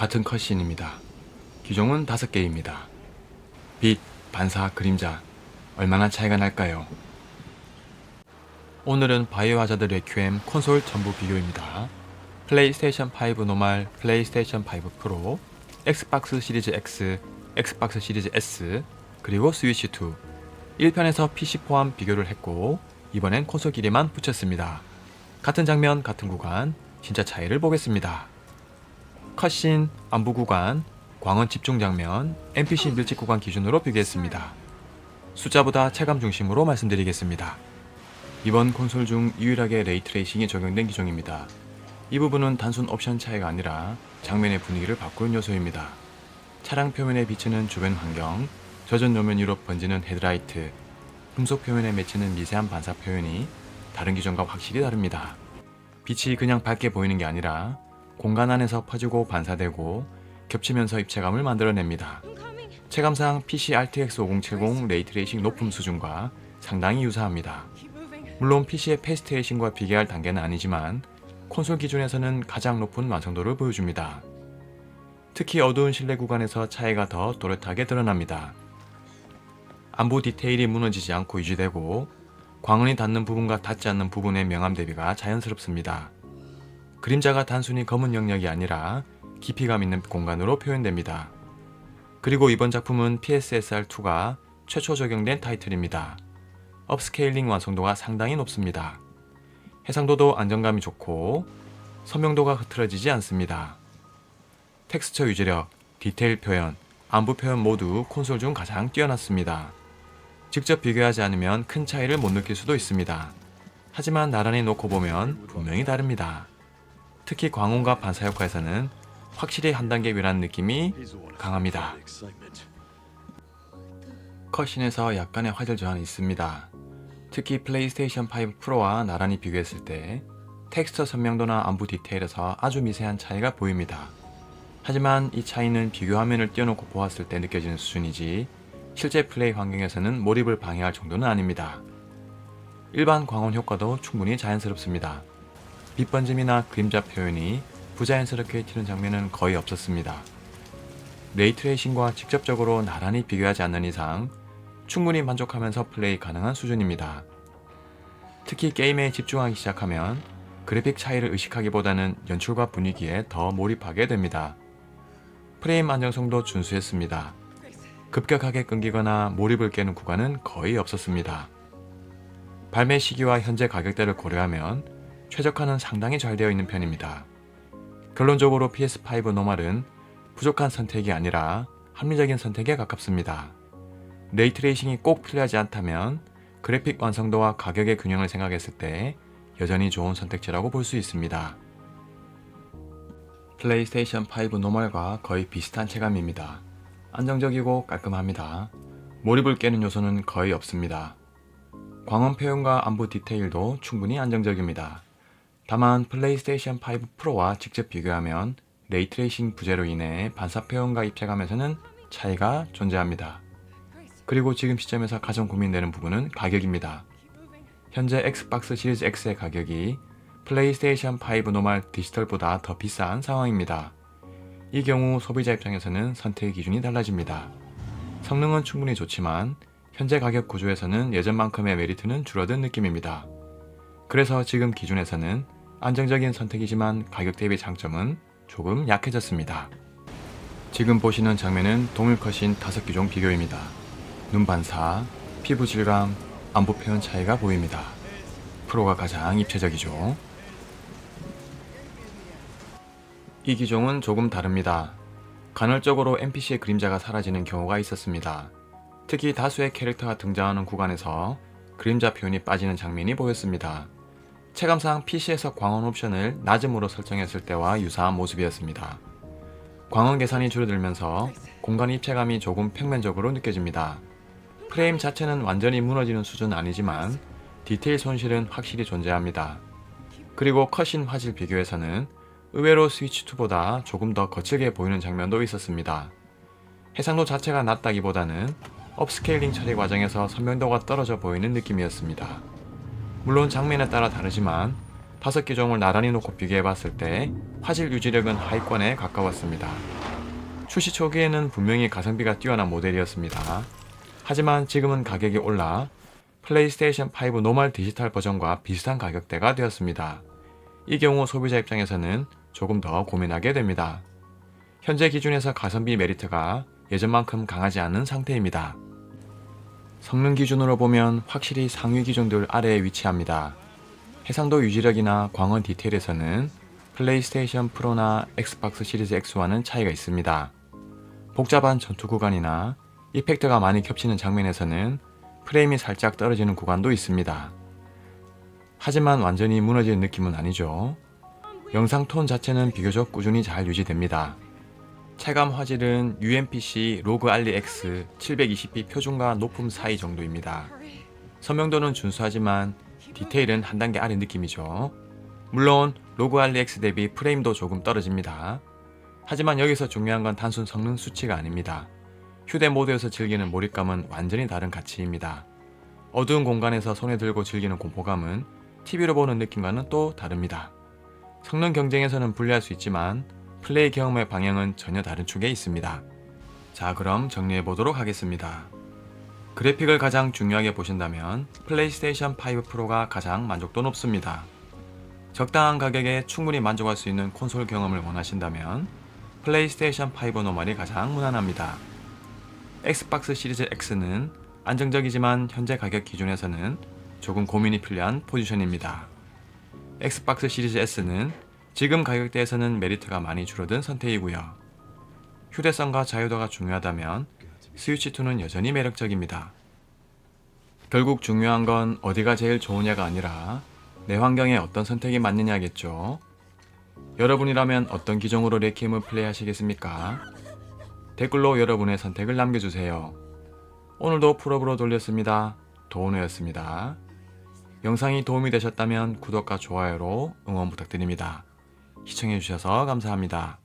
같은 컷신입니다. 기종은 5개입니다. 빛, 반사, 그림자 얼마나 차이가 날까요? 오늘은 바이오하자드 레퀴엠 콘솔 전부 비교입니다. 플레이스테이션 5 노멀, 플레이스테이션 5 프로, 엑스박스 시리즈 X, 엑스박스 시리즈 S, 그리고 스위치 2 1편에서 PC 포함 비교를 했고 이번엔 콘솔끼리만 붙였습니다. 같은 장면, 같은 구간, 진짜 차이를 보겠습니다. 컷신, 안부 구간, 광원 집중 장면, NPC 밀집 구간 기준으로 비교했습니다. 숫자보다 체감 중심으로 말씀드리겠습니다. 이번 콘솔 중 유일하게 레이트레이싱이 적용된 기종입니다. 이 부분은 단순 옵션 차이가 아니라 장면의 분위기를 바꾸는 요소입니다. 차량 표면에 비치는 주변 환경, 젖은 노면 위로 번지는 헤드라이트, 금속 표면에 맺히는 미세한 반사 표현이 다른 기종과 확실히 다릅니다. 빛이 그냥 밝게 보이는 게 아니라 공간 안에서 퍼지고 반사되고 겹치면서 입체감을 만들어냅니다. 체감상 PC RTX 5070 레이트레이싱 높음 수준과 상당히 유사합니다. 물론 PC의 패스트레이싱과 비교할 단계는 아니지만 콘솔 기준에서는 가장 높은 완성도를 보여줍니다. 특히 어두운 실내 구간에서 차이가 더 또렷하게 드러납니다. 안부 디테일이 무너지지 않고 유지되고 광원이 닿는 부분과 닿지 않는 부분의 명암 대비가 자연스럽습니다. 그림자가 단순히 검은 영역이 아니라 깊이감 있는 공간으로 표현됩니다. 그리고 이번 작품은 PSSR2가 최초 적용된 타이틀입니다. 업스케일링 완성도가 상당히 높습니다. 해상도도 안정감이 좋고 선명도가 흐트러지지 않습니다. 텍스처 유지력, 디테일 표현, 안부 표현 모두 콘솔 중 가장 뛰어났습니다. 직접 비교하지 않으면 큰 차이를 못 느낄 수도 있습니다. 하지만 나란히 놓고 보면 분명히 다릅니다. 특히 광원과 반사 효과에서는 확실히 한 단계 위라는 느낌이 강합니다. 컷신에서 약간의 화질 저하는 있습니다. 특히 플레이스테이션 5 프로와 나란히 비교했을 때 텍스처 선명도나 안부 디테일에서 아주 미세한 차이가 보입니다. 하지만 이 차이는 비교 화면을 띄워놓고 보았을 때 느껴지는 수준이지 실제 플레이 환경에서는 몰입을 방해할 정도는 아닙니다. 일반 광원 효과도 충분히 자연스럽습니다. 빛 번짐이나 그림자 표현이 부자연스럽게 튀는 장면은 거의 없었습니다. 레이트레이싱과 직접적으로 나란히 비교하지 않는 이상 충분히 만족하면서 플레이 가능한 수준입니다. 특히 게임에 집중하기 시작하면 그래픽 차이를 의식하기보다는 연출과 분위기에 더 몰입하게 됩니다. 프레임 안정성도 준수했습니다. 급격하게 끊기거나 몰입을 깨는 구간은 거의 없었습니다. 발매 시기와 현재 가격대를 고려하면 최적화는 상당히 잘 되어 있는 편입니다. 결론적으로 PS5 노멀은 부족한 선택이 아니라 합리적인 선택에 가깝습니다. 레이트레이싱이 꼭 필요하지 않다면 그래픽 완성도와 가격의 균형을 생각했을 때 여전히 좋은 선택지라고 볼 수 있습니다. 플레이스테이션 5 노멀과 거의 비슷한 체감입니다. 안정적이고 깔끔합니다. 몰입을 깨는 요소는 거의 없습니다. 광원 표현과 안부 디테일도 충분히 안정적입니다. 다만 플레이스테이션 5 프로와 직접 비교하면 레이트레이싱 부재로 인해 반사 표현과 입체감에서는 차이가 존재합니다. 그리고 지금 시점에서 가장 고민되는 부분은 가격입니다. 현재 엑스박스 시리즈 X의 가격이 플레이스테이션 5 노멀 디지털보다 더 비싼 상황입니다. 이 경우 소비자 입장에서는 선택의 기준이 달라집니다. 성능은 충분히 좋지만 현재 가격 구조에서는 예전만큼의 메리트는 줄어든 느낌입니다. 그래서 지금 기준에서는 안정적인 선택이지만 가격 대비 장점은 조금 약해졌습니다. 지금 보시는 장면은 동일 컷인 5기종 비교입니다. 눈 반사, 피부 질감, 안부 표현 차이가 보입니다. 프로가 가장 입체적이죠. 이 기종은 조금 다릅니다. 간헐적으로 NPC의 그림자가 사라지는 경우가 있었습니다. 특히 다수의 캐릭터가 등장하는 구간에서 그림자 표현이 빠지는 장면이 보였습니다. 체감상 PC에서 광원 옵션을 낮음으로 설정했을 때와 유사한 모습이었습니다. 광원 계산이 줄어들면서 공간 입체감이 조금 평면적으로 느껴집니다. 프레임 자체는 완전히 무너지는 수준은 아니지만 디테일 손실은 확실히 존재합니다. 그리고 컷신 화질 비교에서는 의외로 스위치2보다 조금 더 거칠게 보이는 장면도 있었습니다. 해상도 자체가 낮다기보다는 업스케일링 처리 과정에서 선명도가 떨어져 보이는 느낌이었습니다. 물론 장면에 따라 다르지만 5기종을 나란히 놓고 비교해봤을 때 화질 유지력은 하위권에 가까웠습니다. 출시 초기에는 분명히 가성비가 뛰어난 모델이었습니다. 하지만 지금은 가격이 올라 플레이스테이션 5 노멀 디지털 버전과 비슷한 가격대가 되었습니다. 이 경우 소비자 입장에서는 조금 더 고민하게 됩니다. 현재 기준에서 가성비 메리트가 예전만큼 강하지 않은 상태입니다. 성능 기준으로 보면 확실히 상위 기종들 아래에 위치합니다. 해상도 유지력이나 광원 디테일에서는 플레이스테이션 프로나 엑스박스 시리즈 X와는 차이가 있습니다. 복잡한 전투 구간이나 이펙트가 많이 겹치는 장면에서는 프레임이 살짝 떨어지는 구간도 있습니다. 하지만 완전히 무너지는 느낌은 아니죠. 영상 톤 자체는 비교적 꾸준히 잘 유지됩니다. 체감 화질은 UMPC 로그 알리 X 720p 표준과 높음 사이 정도입니다. 선명도는 준수하지만 디테일은 한 단계 아래 느낌이죠. 물론 로그 알리 X 대비 프레임도 조금 떨어집니다. 하지만 여기서 중요한 건 단순 성능 수치가 아닙니다. 휴대 모드에서 즐기는 몰입감은 완전히 다른 가치입니다. 어두운 공간에서 손에 들고 즐기는 공포감은 TV로 보는 느낌과는 또 다릅니다. 성능 경쟁에서는 불리할 수 있지만 플레이 경험의 방향은 전혀 다른 축에 있습니다. 자, 그럼 정리해 보도록 하겠습니다. 그래픽을 가장 중요하게 보신다면 플레이스테이션 5 프로가 가장 만족도 높습니다. 적당한 가격에 충분히 만족할 수 있는 콘솔 경험을 원하신다면 플레이스테이션 5 노멀이 가장 무난합니다. 엑스박스 시리즈 X는 안정적이지만 현재 가격 기준에서는 조금 고민이 필요한 포지션입니다. 엑스박스 시리즈 S는 지금 가격대에서는 메리트가 많이 줄어든 선택이고요. 휴대성과 자유도가 중요하다면 스위치2는 여전히 매력적입니다. 결국 중요한 건 어디가 제일 좋으냐가 아니라 내 환경에 어떤 선택이 맞느냐겠죠. 여러분이라면 어떤 기종으로 레퀴엠을 플레이하시겠습니까? 댓글로 여러분의 선택을 남겨주세요. 오늘도 풀업으로 돌렸습니다. 도은우였습니다. 영상이 도움이 되셨다면 구독과 좋아요로 응원 부탁드립니다. 시청해주셔서 감사합니다.